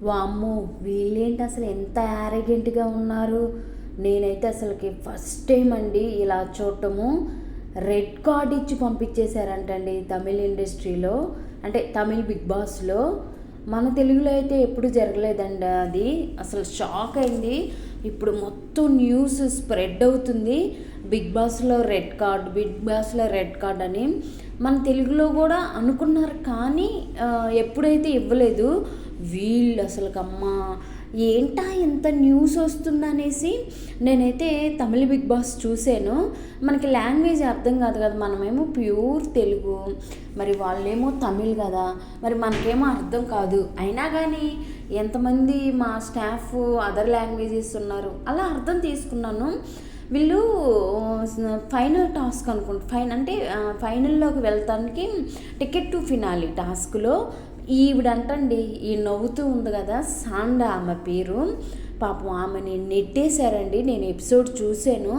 వామ్మో! వీళ్ళేంటి అసలు ఎంత యారగెంట్‌గా ఉన్నారు. నేనైతే అసలకి ఫస్ట్ టైమ్ అండి ఇలా చూడటము. రెడ్ కార్డ్ ఇచ్చి పంపించేశారంటండి తమిళ్ ఇండస్ట్రీలో. అంటే తమిళ్ బిగ్ బాస్‌లో. మన తెలుగులో అయితే ఎప్పుడు జరగలేదండి అది. అసలు షాక్ అయింది. ఇప్పుడు మొత్తం న్యూస్ స్ప్రెడ్ అవుతుంది. బిగ్ బాస్‌లో రెడ్ కార్డ్ అని. మన తెలుగులో కూడా అనుకున్నారు కానీ ఎప్పుడైతే ఇవ్వలేదు. వీళ్ళు అసలుకమ్మా ఏంటా ఇంత న్యూస్ వస్తుందనేసి నేనైతే తమిళ బిగ్ బాస్ చూశాను. మనకి లాంగ్వేజ్ అర్థం కాదు కదా, మనమేమో ప్యూర్ తెలుగు, మరి వాళ్ళేమో తమిళ్ కదా, మరి మనకేమో అర్థం కాదు. అయినా కానీ ఎంతమంది మా స్టాఫ్ అదర్ లాంగ్వేజెస్ ఉన్నారు, అలా అర్థం తీసుకున్నాను. వీళ్ళు ఫైనల్ టాస్క్ అనుకుంటా, అంటే ఫైనల్లోకి వెళ్తానికి టికెట్ టు ఫినాలి టాస్క్లో ఈవిడంటండి, ఈ నవ్వుతూ ఉంది కదా సాండా ఆమె పేరు, పాపం ఆమెని నెట్టేశారండి. నేను ఎపిసోడ్ చూశాను,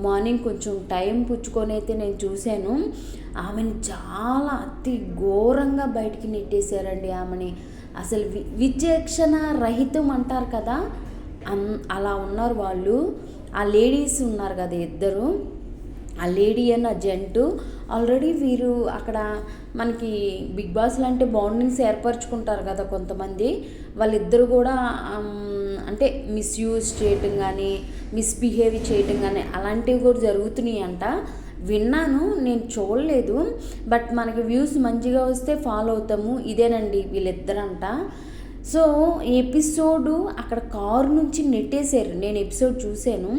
మార్నింగ్ కొంచెం టైం పుచ్చుకొని అయితే నేను చూశాను. ఆమెని చాలా అతి ఘోరంగా బయటికి నెట్టేశారండి ఆమెని. అసలు విచక్షణ రహితం అంటారు కదా, అలా ఉన్నారు వాళ్ళు. ఆ లేడీస్ ఉన్నారు కదా ఇద్దరు, ఆ లేడీ అండ్ ఆ జెంటు. ఆల్రెడీ వీరు అక్కడ మనకి బిగ్ బాస్లో అంటే బాండింగ్స్ ఏర్పరచుకుంటారు కదా కొంతమంది, వాళ్ళిద్దరు కూడా అంటే మిస్యూజ్ చేయటం కానీ మిస్బిహేవ్ చేయటం కానీ అలాంటివి కూడా జరుగుతున్నాయి అంట. విన్నాను, నేను చూడలేదు. బట్ మనకి వ్యూస్ మంచిగా వస్తే ఫాలో అవుతాము. ఇదేనండి వీళ్ళిద్దరంట. సో ఎపిసోడు అక్కడ కారు నుంచి నెట్టేశారు. నేను ఎపిసోడ్ చూశాను,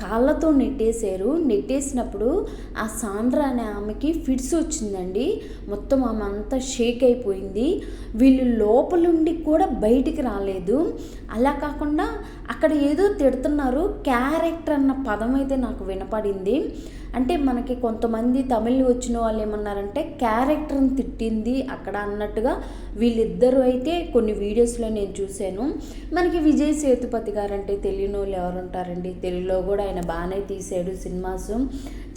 కాళ్ళతో నెట్టేశారు. నెట్టేసినప్పుడు ఆ సాంద్ర అనే ఆమెకి ఫిట్స్ వచ్చిందండి. మొత్తం ఆమె అంతా షేక్ అయిపోయింది. వీళ్ళు లోపలుండి కూడా బయటికి రాలేదు. అలా కాకుండా అక్కడ ఏదో తిడుతున్నారు, క్యారెక్టర్ అన్న పదం అయితే నాకు వినపడింది. అంటే మనకి కొంతమంది తమిళ్ వచ్చిన వాళ్ళు ఏమన్నారంటే క్యారెక్టర్ని తిట్టింది అక్కడ అన్నట్టుగా వీళ్ళిద్దరూ అయితే కొన్ని వీడియోస్లో నేను చూశాను. మనకి విజయ్ సేతుపతి గారు అంటే తెలియని వాళ్ళు ఎవరు ఉంటారండి, తెలుగులో కూడా ఆయన బాగానే తీసాడు సినిమాస్,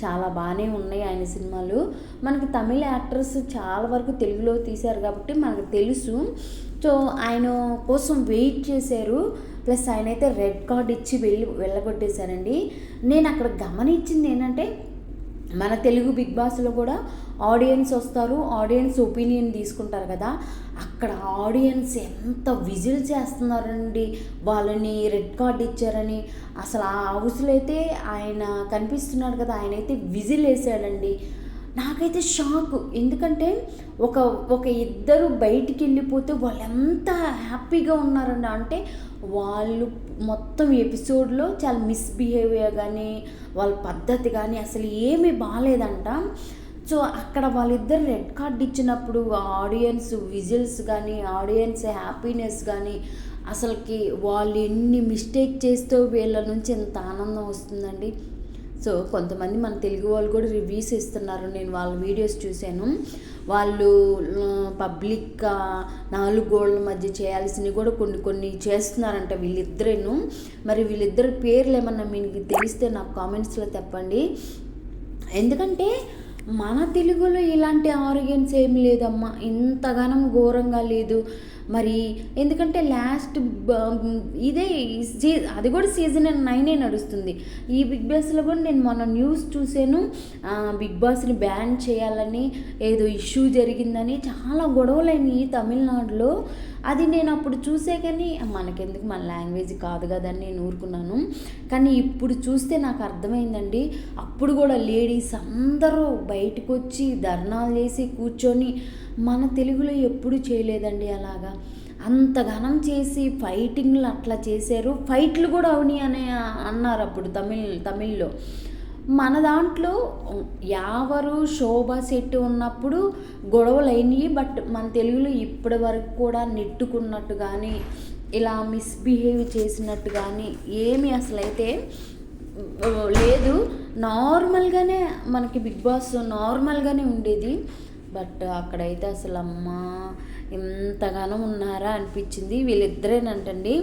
చాలా బాగానే ఉన్నాయి ఆయన సినిమాలు. మనకి తమిళ యాక్టర్స్ చాలా వరకు తెలుగులో తీశారు కాబట్టి మనకు తెలుసు. సో ఆయన కోసం వెయిట్ చేశారు. ప్లస్ ఆయన అయితే రెడ్ కార్డ్ ఇచ్చి వెళ్ళగొట్టేశారండి. నేను అక్కడ గమనించింది ఏంటంటే, మన తెలుగు బిగ్ బాస్లో కూడా ఆడియన్స్ వస్తారు, ఆడియన్స్ ఒపీనియన్ తీసుకుంటారు కదా, అక్కడ ఆడియన్స్ ఎంత విజిల్ చేస్తున్నారండి వాళ్ళని రెడ్ కార్డ్ ఇచ్చారని. అసలు ఆ హౌస్లో అయితే ఆయన కనిపిస్తున్నాడు కదా, ఆయన అయితే విజిల్ వేసాడండి. నాకైతే షాక్. ఎందుకంటే ఒక ఇద్దరు బయటికి వెళ్ళిపోతే వాళ్ళు ఎంత హ్యాపీగా ఉన్నారండి. అంటే వాళ్ళు మొత్తం ఎపిసోడ్లో చాలా మిస్బిహేవియర్ కానీ వాళ్ళ పద్ధతి కానీ అసలు ఏమీ బాగాలేదంట. సో అక్కడ వాళ్ళిద్దరు రెడ్ కార్డ్ ఇచ్చినప్పుడు ఆడియన్స్ విజిల్స్ కానీ ఆడియన్స్ హ్యాపీనెస్ కానీ అసలుకి వాళ్ళు ఎన్ని మిస్టేక్ చేస్తూ వీళ్ళ నుంచి ఎంత ఆనందం వస్తుందండి. సో కొంతమంది మన తెలుగు వాళ్ళు కూడా రివ్యూస్ ఇస్తున్నారు, నేను వాళ్ళ వీడియోస్ చూశాను. వాళ్ళు పబ్లిక్గా 4 గోడల మధ్య చేయాల్సినవి కూడా కొన్ని చేస్తున్నారంట వీళ్ళిద్దరేను. మరి వీళ్ళిద్దరి పేర్లు ఏమన్నా మీకు తెలిస్తే నాకు కామెంట్స్లో చెప్పండి. ఎందుకంటే మన తెలుగులో ఇలాంటి ఆరోగ్యన్స్ ఏమి లేదమ్మా, ఇంతగానం ఘోరంగా లేదు. మరి ఎందుకంటే లాస్ట్ ఇదే అది కూడా సీజన్ 9 నడుస్తుంది. ఈ బిగ్ బాస్లో కూడా నేను మొన్న న్యూస్ చూశాను, బిగ్ బాస్ని బ్యాన్ చేయాలని ఏదో ఇష్యూ జరిగిందని చాలా గొడవలైనవి తమిళనాడులో. అది నేను అప్పుడు చూసే కానీ మనకెందుకు, మన లాంగ్వేజ్ కాదు కదని నేను ఊరుకున్నాను. కానీ ఇప్పుడు చూస్తే నాకు అర్థమైందండి. అప్పుడు కూడా లేడీస్ అందరూ బయటకు వచ్చి ధర్నాలు చేసి కూర్చొని, మన తెలుగులో ఎప్పుడు చేయలేదండి అలాగా. అంతగానం చేసి ఫైటింగ్లు అట్లా చేశారు. ఫైట్లు కూడా అవని అని అన్నారు అప్పుడు తమిళ్లో. మన దాంట్లో యావరు శోభ శెట్టి ఉన్నప్పుడు గొడవలు అయినాయి. బట్ మన తెలుగులో ఇప్పటి వరకు కూడా నెట్టుకున్నట్టు కానీ ఇలా మిస్బిహేవ్ చేసినట్టు కానీ ఏమీ అసలైతే లేదు. నార్మల్గానే మనకి బిగ్ బాస్ నార్మల్గానే ఉండేది. బట్ అక్కడైతే అసలు అమ్మా ఎంతగానో ఉన్నారా అనిపించింది. వీళ్ళిద్దరేనంటండి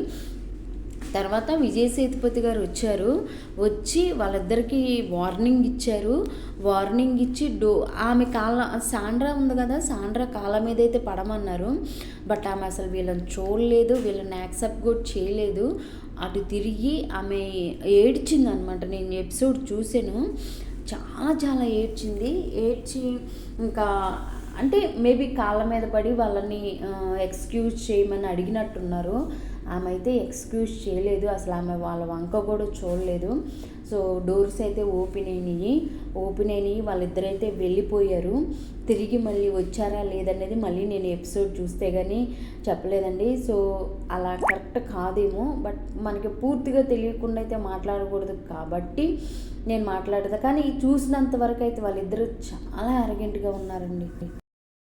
తర్వాత విజయ్ సేతుపతి గారు వచ్చారు. వచ్చి వాళ్ళిద్దరికీ వార్నింగ్ ఇచ్చారు. వార్నింగ్ ఇచ్చి ఆమె సాండ్రా ఉంది కదా, సాండ్రా కాళ్ళ మీద అయితే పడమన్నారు. బట్ ఆమె అసలు వీళ్ళని చూడలేదు, వీళ్ళని యాక్సెప్ట్ కూడా చేయలేదు. అటు తిరిగి ఆమె ఏడ్చింది అనమాట. నేను ఎపిసోడ్ చూసాను, చాలా చాలా ఏడ్చింది. ఏడ్చి ఇంకా అంటే మేబీ కాళ్ళ మీద పడి వాళ్ళని ఎక్స్క్యూజ్ చేయమని అడిగినట్టున్నారు. ఆమె అయితే ఎక్స్క్యూజ్ చేయలేదు, అసలు ఆమె వాళ్ళ వంక కూడా చూడలేదు. సో డోర్స్ అయితే ఓపెన్ అయినాయి. వాళ్ళిద్దరైతే వెళ్ళిపోయారు. తిరిగి మళ్ళీ వచ్చారా లేదనేది మళ్ళీ నేను ఎపిసోడ్ చూస్తే కానీ చెప్పలేదండి. సో అలా కరెక్ట్ కాదేమో, బట్ మనకి పూర్తిగా తెలియకుండా అయితే మాట్లాడకూడదు కాబట్టి నేను మాట్లాడదా. కానీ చూసినంత వరకు అయితే వాళ్ళిద్దరూ చాలా అరగెంట్గా ఉన్నారండి.